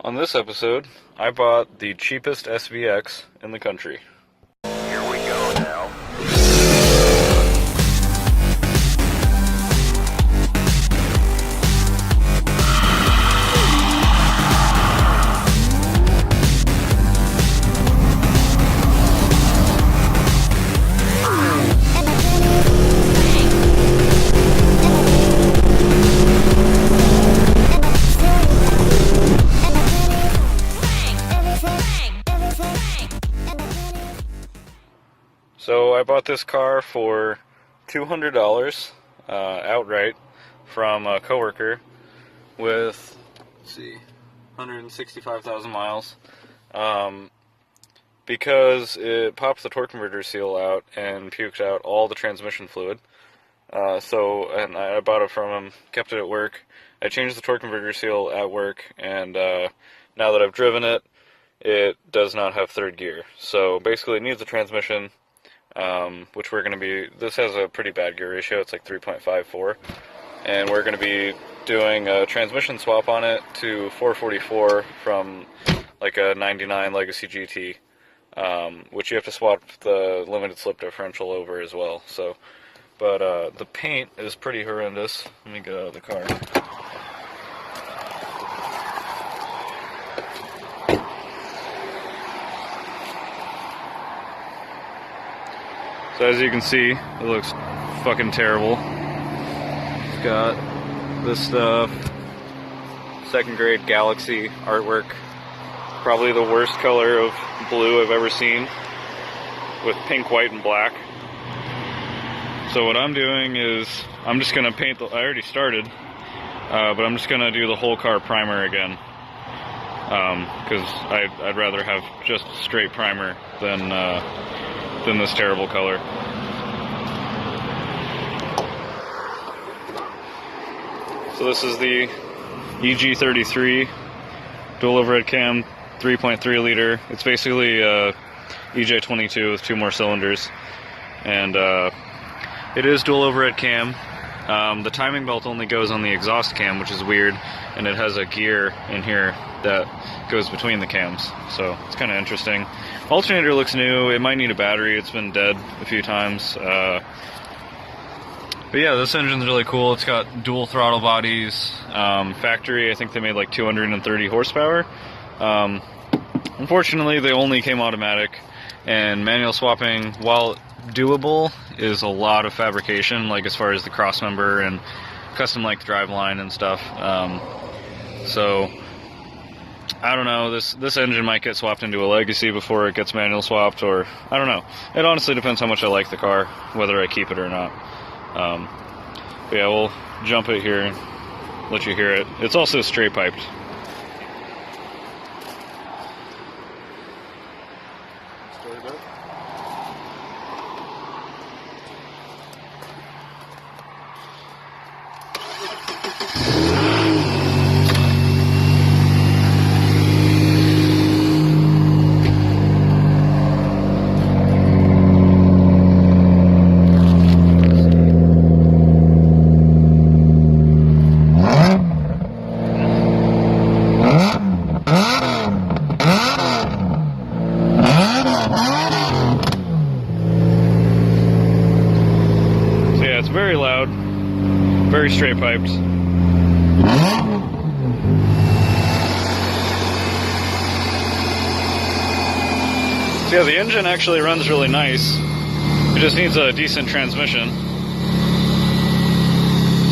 On this episode, I bought the cheapest SVX in the country. Here we go now. So I bought this car for $200 outright from a coworker with, let's see, 165,000 miles, because it popped the torque converter seal out and puked out all the transmission fluid. And I bought it from him, kept it at work. I changed the torque converter seal at work, and now that I've driven it, it does not have third gear. So basically it needs a transmission, which we're going to be, this has a pretty bad gear ratio, it's like 3.54, and we're going to be doing a transmission swap on it to 444 from like a 99 Legacy GT, which you have to swap the limited slip differential over as well. So, but the paint is pretty horrendous. Let me get out of the car. So as you can see, it looks fucking terrible. It's got this stuff, second grade Galaxy artwork, probably the worst color of blue I've ever seen, with pink, white, and black. So what I'm doing is, I'm just going to paint I already started, but I'm just going to do the whole car primer again, because I'd rather have just straight primer than this terrible color. So this is the EG33 dual overhead cam 3.3 liter. It's basically EJ22 with 2 more cylinders, and it is dual overhead cam. The timing belt only goes on the exhaust cam, which is weird, and it has a gear in here that goes between the cams, so it's kind of interesting. Alternator looks new. It might need a battery. It's been dead a few times. But yeah, this engine's really cool. It's got dual throttle bodies. Factory, I think they made like 230 horsepower. Unfortunately, they only came automatic, and manual swapping, while doable, is a lot of fabrication, like as far as the crossmember and custom length driveline and stuff. So I don't know, this engine might get swapped into a Legacy before it gets manual swapped, or I don't know. It honestly depends how much I like the car, whether I keep it or not. But yeah, we'll jump it here and let you hear it. It's also straight piped. Very loud, very straight piped. So yeah, the engine actually runs really nice. It just needs a decent transmission.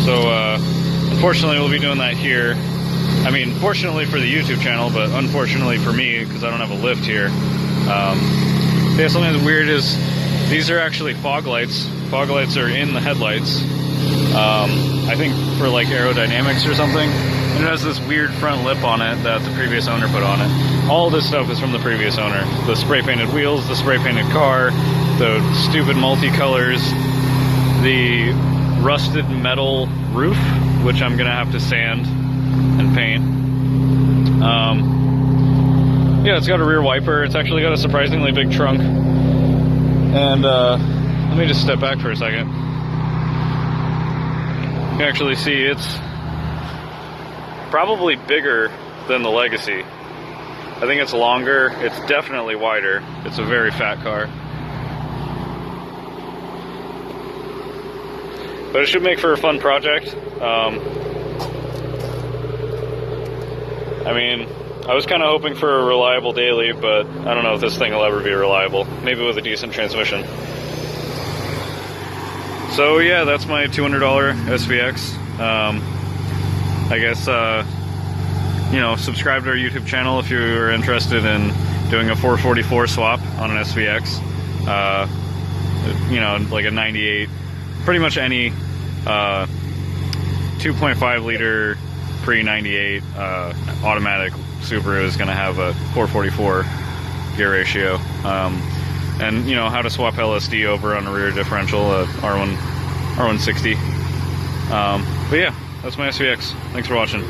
So unfortunately we'll be doing that here. I mean, fortunately for the YouTube channel, but unfortunately for me, because I don't have a lift here. Yeah, something that's weird is these are actually fog lights. Fog lights are in the headlights, I think for like aerodynamics or something, and it has this weird front lip on it that the previous owner put on it. All this stuff is from the previous owner. The spray painted wheels, the spray painted car, the stupid multicolors, the rusted metal roof, which I'm gonna have to sand and paint. Yeah, it's got a rear wiper. It's actually got a surprisingly big trunk, and let me just step back for a second. You can actually see it's probably bigger than the Legacy. I think it's longer. It's definitely wider. It's a very fat car. But it should make for a fun project. I mean, I was kind of hoping for a reliable daily, but I don't know if this thing will ever be reliable. Maybe with a decent transmission. So yeah, that's my $200 SVX. I guess, you know, subscribe to our YouTube channel if you're interested in doing a 444 swap on an SVX. You know, like a 98, pretty much any 2.5 liter pre-98 automatic Subaru is going to have a 444 gear ratio. And you know how to swap LSD over on a rear differential, R160. But yeah, that's my SVX. Thanks for watching.